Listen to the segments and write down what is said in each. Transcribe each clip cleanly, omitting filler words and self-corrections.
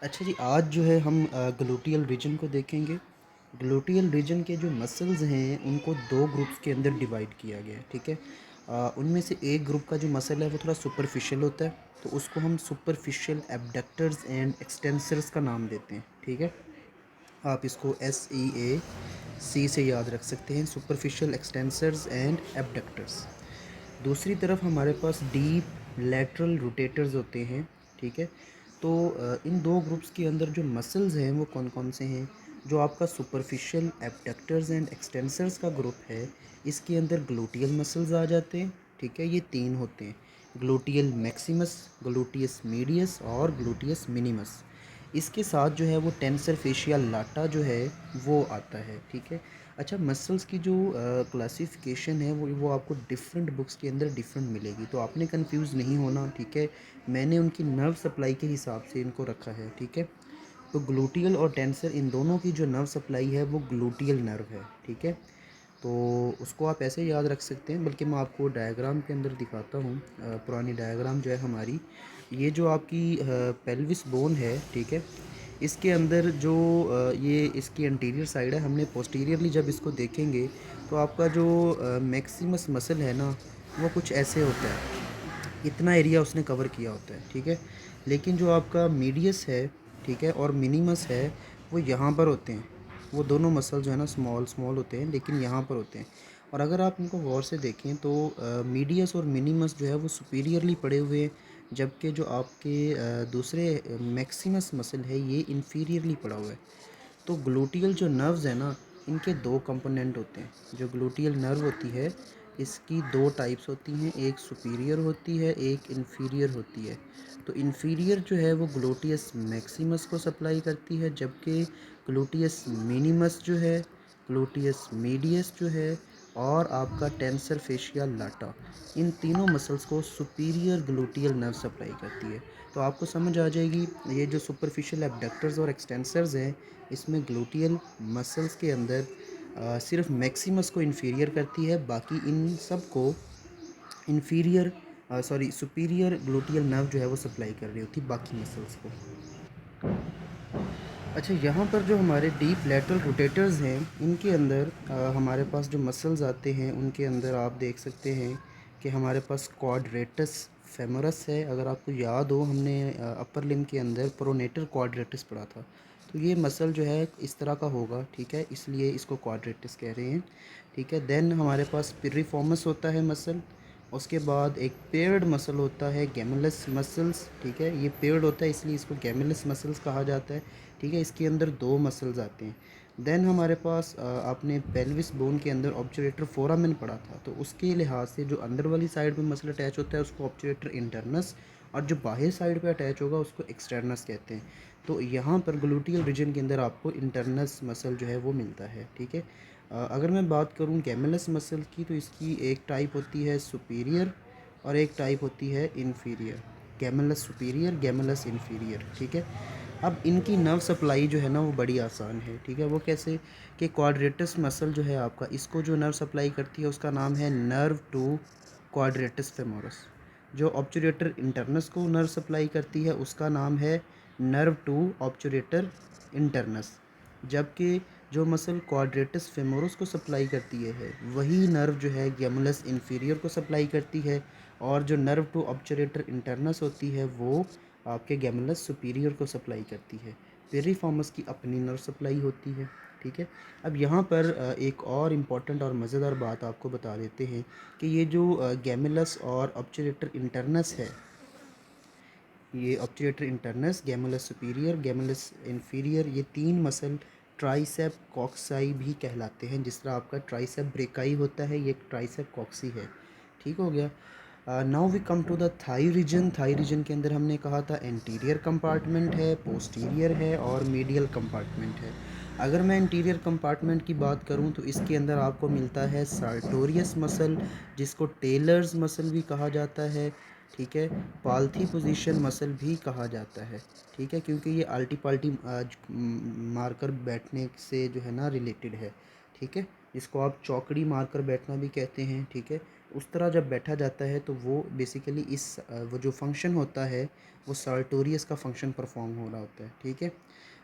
अच्छा जी, आज जो है हम ग्लूटियल रीजन को देखेंगे। ग्लूटियल रीजन के जो मसल्स हैं उनको 2 ग्रुप्स के अंदर डिवाइड किया गया है, ठीक है? उनमें से एक ग्रुप का जो मसल है वो थोड़ा सुपरफिशियल होता है, तो उसको हम सुपरफिशियल एब्डक्टर्स एंड एक्सटेंसर्स का नाम देते हैं, ठीक है? आप इसको SEAC से याद रख सकते हैं, सुपरफिशियल एक्सटेंसर्स एंड एब्डक्टर्स। दूसरी तरफ हमारे पास डीप लैटरल रोटेटर्स होते हैं, ठीक है? तो इन दो ग्रुप्स के अंदर जो मसल्स हैं वो कौन कौन से हैं? जो आपका सुपरफिशियल एब्डक्टर्स एंड एक्सटेंसर्स का ग्रुप है, इसके अंदर ग्लूटियल मसल्स आ जाते हैं, ठीक है? ये तीन होते हैं, ग्लूटियल मैक्सिमस, ग्लूटियस मीडियस और ग्लूटियस मिनिमस। इसके साथ जो है वो टेंसर फेशिया लाटा जो है वो आता है, ठीक है? अच्छा, मसल्स की जो क्लासिफिकेशन है वो आपको डिफरेंट बुक्स के अंदर डिफरेंट मिलेगी, तो आपने कंफ्यूज नहीं होना, ठीक है? मैंने उनकी नर्व सप्लाई के हिसाब से इनको रखा है, ठीक है? तो ग्लूटियल और टेंसर, इन दोनों की जो नर्व सप्लाई है वो ग्लूटियल नर्व है, ठीक है? तो उसको आप ऐसे याद रख सकते हैं, बल्कि मैं आपको डायग्राम के अंदर दिखाता हूँ। पुरानी डायग्राम जो है हमारी, ये जो आपकी पेल्विस बोन है, ठीक है? इसके अंदर जो ये इसकी एंटीरियर साइड है, हमने पोस्टीरियरली जब इसको देखेंगे तो आपका जो मैक्सिमस मसल है ना, वो कुछ ऐसे होता है, इतना एरिया उसने कवर किया होता है, ठीक है? लेकिन जो आपका मीडियस है, ठीक है, और मिनिमस है, वो यहाँ पर होते हैं। वो दोनों मसल जो है ना स्मॉल स्मॉल होते हैं, लेकिन यहाँ पर होते हैं। और अगर आप इनको गौर से देखें तो मीडियस और मिनिमस जो है वो सुपीरियरली पड़े हुए हैं, जबकि जो आपके दूसरे मैक्सिमस मसल है ये इन्फीरियरली पड़ा हुआ है। तो ग्लूटियल जो नर्व्स है ना, इनके दो कंपोनेंट होते हैं। जो ग्लूटियल नर्व होती है, इसकी दो टाइप्स होती हैं, एक सुपीरियर होती है, एक इन्फीरियर होती है। तो इन्फीरियर जो है वो ग्लूटियस मैक्सिमस को सप्लाई करती है, जबकि ग्लूटियस मिनिमस जो है, ग्लूटियस मीडियस जो है, और आपका टेंसर फेशिया लाटा, इन तीनों मसल्स को सुपीरियर ग्लूटियल नर्व सप्लाई करती है। तो आपको समझ आ जाएगी, ये जो सुपरफिशियल एब्डक्टर्स और एक्सटेंसर्स हैं, इसमें ग्लूटियल मसल्स के अंदर सिर्फ मैक्सिमस को इन्फीरियर करती है, बाकी इन सब को इन्फीरियर सुपीरियर ग्लूटियल नर्व जो है वो सप्लाई कर रही होती है बाकी मसल्स को। अच्छा, यहाँ पर जो हमारे डीप लैटरल रोटेटर्स हैं, इनके अंदर हमारे पास जो मसल्स आते हैं उनके अंदर आप देख सकते हैं कि हमारे पास क्वाड्रेटस फेमोरस है। अगर आपको याद हो, हमने अपर लिम्ब के अंदर प्रोनेटर क्वाड्रेटस पढ़ा था। तो ये मसल जो है इस तरह का होगा, ठीक है? इसलिए इसको क्वाड्रेटस कह रहे हैं, ठीक है? देन हमारे पास पिरिफॉर्मस होता है मसल। उसके बाद एक पेयर्ड मसल होता है गेमुलस मसल्स, ठीक है? ये पेयर्ड होता है इसलिए इसको गेमुलस मसल्स कहा जाता है, ठीक है? इसके अंदर दो मसल्स आते हैं। देन हमारे पास आपने पेल्विस बोन के अंदर ऑब्चुरेटर फोरामेन पढ़ा था, तो उसके लिहाज से जो अंदर वाली साइड में मसल अटैच होता है उसको ऑब्चुरेटर इंटरनस, और जो बाहर साइड पे अटैच होगा उसको एक्सटर्नस कहते हैं। तो यहाँ पर ग्लूटियल रीजन के अंदर आपको इंटरनस मसल जो है वो मिलता है, ठीक है? अगर मैं बात करूँ गेमुलस मसल की, तो इसकी एक टाइप होती है सुपीरियर और एक टाइप होती है इन्फीरियर। गेमुलस सुपीरियर, गेमुलस इन्फीरियर, ठीक है? अब इनकी नर्व सप्लाई जो है ना वो बड़ी आसान है, ठीक है? वो कैसे? कि क्वाड्रेटस मसल जो है आपका, इसको जो नर्व सप्लाई करती है उसका नाम है नर्व टू क्वाड्रेटस फेमोरस। जो ऑब्चुरेटर इंटरनस को नर्व सप्लाई करती है उसका नाम है नर्व टू ऑब्चुरेटर इंटरनस। जबकि जो मसल क्वाड्रेटस फेमोरस को सप्लाई करती है वही नर्व जो है गेमुलस इन्फीरियर को सप्लाई करती है, और जो नर्व टू ऑब्चुरेटर इंटरनस होती है वो आपके गेमुलस सुपीरियर को सप्लाई करती है। पेरिफॉर्मस की अपनी नर्व सप्लाई होती है, ठीक है? अब यहाँ पर एक और इम्पॉर्टेंट और मज़ेदार बात आपको बता देते हैं कि ये जो गेमुलस और ऑब्चुरेटर इंटरनस है, ये ऑब्चुरेटर इंटरनस, गेमुलस सुपीरियर, गेमुलस इन्फीरियर, ये तीन मसल ट्राइसेप कॉक्साई भी कहलाते हैं। जिस तरह आपका ट्राइसेप ब्रेकाई होता है, ये ट्राइसेप कॉक्सी है, ठीक हो गया? Now we come to the thigh region. Thigh region के अंदर हमने कहा था एंटीरियर कंपार्टमेंट है, पोस्टीरियर है और मीडियल कंपार्टमेंट है। अगर मैं इंटीरियर कंपार्टमेंट की बात करूं तो इसके अंदर आपको मिलता है सार्टोरियस मसल, जिसको टेलर्स मसल भी कहा जाता है, ठीक है? पालथी पोजीशन मसल भी कहा जाता है, ठीक है? क्योंकि ये आल्टी पाल्टी मारकर बैठने से जो है ना रिलेटेड है, ठीक है? जिसको आप चौकड़ी मारकर बैठना भी कहते हैं, ठीक है? उस तरह जब बैठा जाता है तो वो बेसिकली वो जो फंक्शन होता है वो सार्टोरियस का फंक्शन परफॉर्म हो रहा होता है, ठीक है।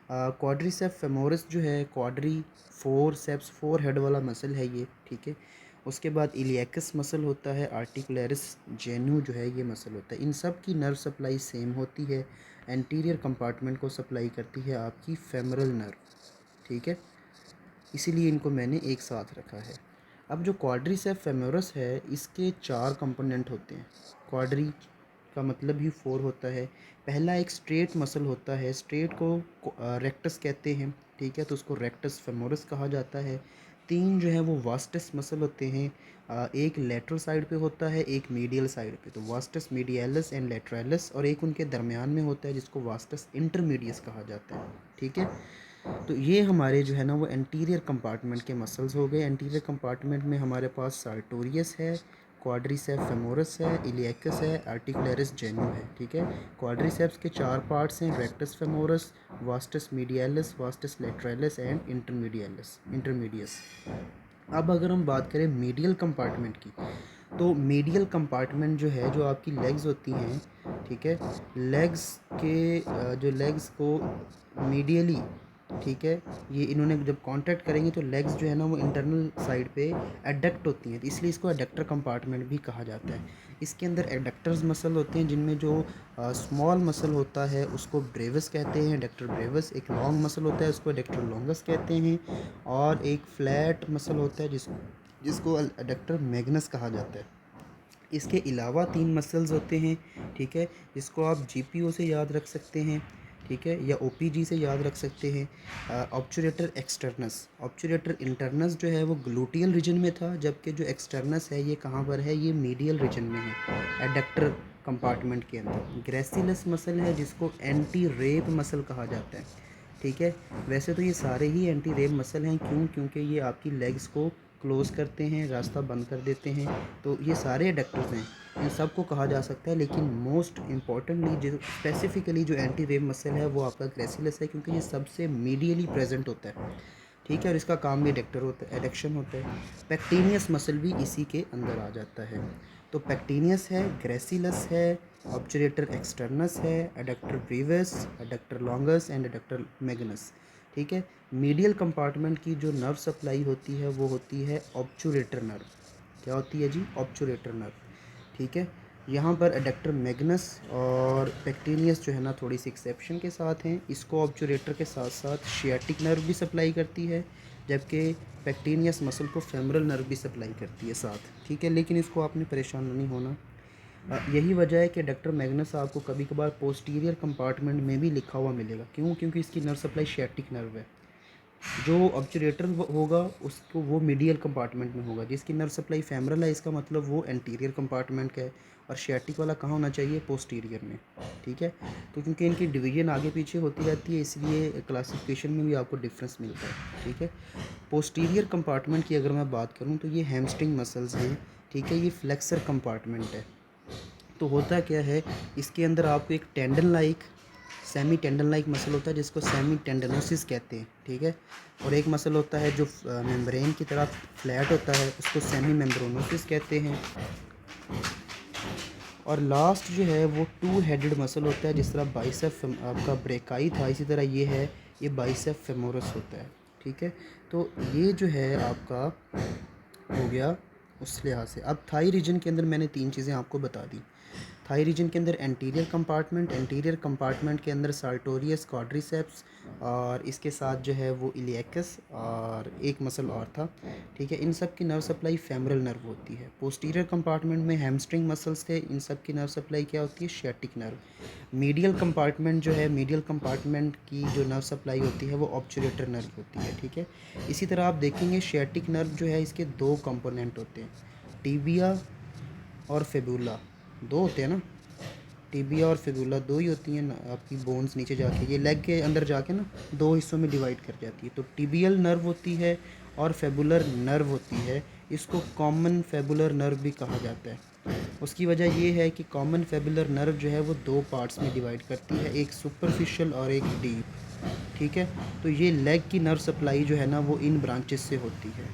क्वाड्रिसेप्स फेमोरिस जो है, quadri four ceps, four head वाला मसल है ये, ठीक है। उसके बाद इलियकस मसल होता है, आर्टिकुलरिस जेन्यू जो है ये मसल होता है। इन सब की नर्व सप्लाई सेम होती है, एंटीरियर कंपार्टमेंट को सप्लाई करती है आपकी फेमरल नर्व, ठीक है। इसीलिए इनको मैंने एक साथ रखा है। अब जो क्वाड्रिसेप्स फेमोरस है इसके चार कंपोनेंट होते हैं। क्वाड्री का मतलब ही फोर होता है। पहला एक स्ट्रेट मसल होता है, स्ट्रेट को रेक्टस कहते हैं, ठीक है, तो उसको रेक्टस फेमोरस कहा जाता है। तीन जो है वो वास्टस मसल होते हैं, एक लेटरल साइड पे होता है, एक मीडियल साइड पे, तो वास्टस मीडियलिस एंड लेटरलिस, और एक उनके दरमियान में होता है जिसको वास्टस इंटरमीडियस कहा जाता है, ठीक है। तो ये हमारे जो है ना वो एंटीरियर कंपार्टमेंट के मसल्स हो गए। एंटीरियर कंपार्टमेंट में हमारे पास सार्टोरियस है, क्वाड्रिसेप्स फेमोरस है, इलियकस है, आर्टिकुलरिस जेन्यू है, ठीक है। क्वाड्रिसेप्स के चार पार्ट्स हैं, rectus femoris, vastus medialis, vastus lateralis and intermedius. अब अगर हम बात करें मीडियल कंपार्टमेंट की, तो मीडियल कंपार्टमेंट जो है, जो आपकी लेग्स होती हैं, ठीक है, लेग्स के जो लेग्स को मीडियली, ठीक है, ये इन्होंने जब कांटेक्ट करेंगे तो लेग्स जो है ना वो इंटरनल साइड पे एडक्ट होती हैं, तो इसलिए इसको एडक्टर कंपार्टमेंट भी कहा जाता है। इसके अंदर एडक्टर्स मसल होते हैं, जिनमें जो स्मॉल मसल होता है उसको ब्रेविस कहते हैं, एडक्टर ब्रेविस। एक लॉन्ग मसल होता है उसको एडक्टर लॉन्गस कहते हैं, और एक फ्लैट मसल होता है जिसको एडक्टर मैग्नस कहा जाता है। इसके अलावा तीन मसल्स होते हैं, ठीक है, जिसको आप जीपीओ से याद रख सकते हैं, ठीक है, या ओपीजी से याद रख सकते हैं। ऑब्चुरेटर एक्सटर्नस, ऑब्चुरेटर इंटरनस जो है वो ग्लूटियल रीजन में था, जबकि जो एक्सटर्नस है ये कहाँ पर है, ये मीडियल रीजन में है, एडक्टर कंपार्टमेंट के अंदर। ग्रेसिलस मसल है जिसको एंटी रेप मसल कहा जाता है, ठीक है। वैसे तो ये सारे ही एंटी रेप मसल हैं, क्योंकि ये आपकी लेग्स को क्लोज़ करते हैं, रास्ता बंद कर देते हैं, तो ये सारे एडक्टर्स हैं, इन सब को कहा जा सकता है। लेकिन मोस्ट इम्पॉर्टेंटली जो स्पेसिफिकली जो एंटी रेप मसल है वो आपका ग्रेसिलस है, क्योंकि ये सबसे मीडियली प्रेजेंट होता है, ठीक है, और इसका काम भी एडक्टर होता है, एडक्शन होता है। पेक्टिनियस मसल भी इसी के अंदर आ जाता है। तो पेक्टिनियस है, ग्रेसिलस है, ऑब्चुरेटर एक्सटर्नस है, adductor brevis, adductor longus and adductor magnus, ठीक है। मीडियल कंपार्टमेंट की जो नर्व सप्लाई होती है वो होती है ऑब्चुरेटर नर्व। क्या होती है जी? ऑब्चुरेटर नर्व, ठीक है। यहाँ पर एडक्टर मैग्नस और पेक्टिनियस जो है ना थोड़ी सी एक्सेप्शन के साथ हैं। इसको ऑब्चुरेटर के साथ साथ शियाटिक नर्व भी सप्लाई करती है, जबकि पेक्टिनियस मसल को फेमरल नर्व भी सप्लाई करती है साथ, ठीक है। लेकिन इसको आपने परेशान नहीं होना। यही वजह है कि डॉक्टर मैग्नस आपको कभी कभार पोस्टीरियर कंपार्टमेंट में भी लिखा हुआ मिलेगा। क्यों? क्योंकि इसकी नर्व सप्लाई शियाटिक नर्व है। जो ऑब्चुरेटर होगा उसको वो मीडियल कंपार्टमेंट में होगा, जिसकी नर्व सप्लाई फेमरल है इसका मतलब वो एंटीरियर कंपार्टमेंट का है, और शियाटिक वाला कहाँ होना चाहिए? पोस्टीरियर में, ठीक है। तो क्योंकि इनकी डिवीजन आगे पीछे होती रहती है इसलिए क्लासिफिकेशन में भी आपको डिफरेंस मिलता है, ठीक है। पोस्टीरियर कंपार्टमेंट की अगर मैं बात करूँ तो ये हैमस्ट्रिंग मसल्स हैं, ठीक है, ये फ्लेक्सर कंपार्टमेंट है। तो होता क्या है, इसके अंदर आपको एक tendon like, semi tendon like muscle होता है जिसको सेमी टेंडनोसिस कहते हैं, ठीक है। और एक मसल होता है जो मेम्ब्रेन की तरह फ्लैट होता है, उसको सेमी मेम्ब्रेनोसिस कहते हैं। और लास्ट जो है वो टू हेडेड मसल होता है, जिस तरह बाइसेप आपका ब्रेकाई था, इसी तरह ये है, ये बाइसेप फेमोरस होता है, ठीक है। तो ये जो है आपका हो गया उस लिहाज से। अब थाई रीजन के अंदर मैंने तीन चीज़ें आपको बता दी। थाई रीजन के अंदर एंटीरियर कंपार्टमेंट के अंदर सार्टोरियस, क्वाड्रिसेप्स, और इसके साथ जो है वो इलियकस, और एक मसल और था, ठीक है। इन सब की नर्व सप्लाई फेमरल नर्व होती है। पोस्टीरियर कंपार्टमेंट में हैमस्ट्रिंग मसल्स थे, इन सब की नर्व सप्लाई क्या होती है? Sciatic nerve. मीडियल कंपार्टमेंट जो है, मीडियल कंपार्टमेंट की जो नर्व सप्लाई होती है वो ऑब्चुरेटर नर्व होती है, ठीक है। इसी तरह आप देखेंगे शियाटिक नर्व जो है इसके दो कंपोनेंट होते हैं, टिबिया और फिबुला, दो होते हैं ना, टिबिया और फिबुला दो ही होती हैं ना, आपकी बोन्स नीचे जाके ये लेग के अंदर जाके ना दो हिस्सों में डिवाइड कर जाती है। तो टिबियल नर्व होती है और फेबुलर नर्व होती है, इसको कॉमन फेबुलर नर्व भी कहा जाता है। उसकी वजह ये है कि कॉमन फेबुलर नर्व जो है वो दो पार्ट्स में डिवाइड करती है, एक सुपरफिशियल और एक डीप, ठीक है। तो ये लेग की नर्व सप्लाई जो है ना वो इन ब्रांचेस से होती है।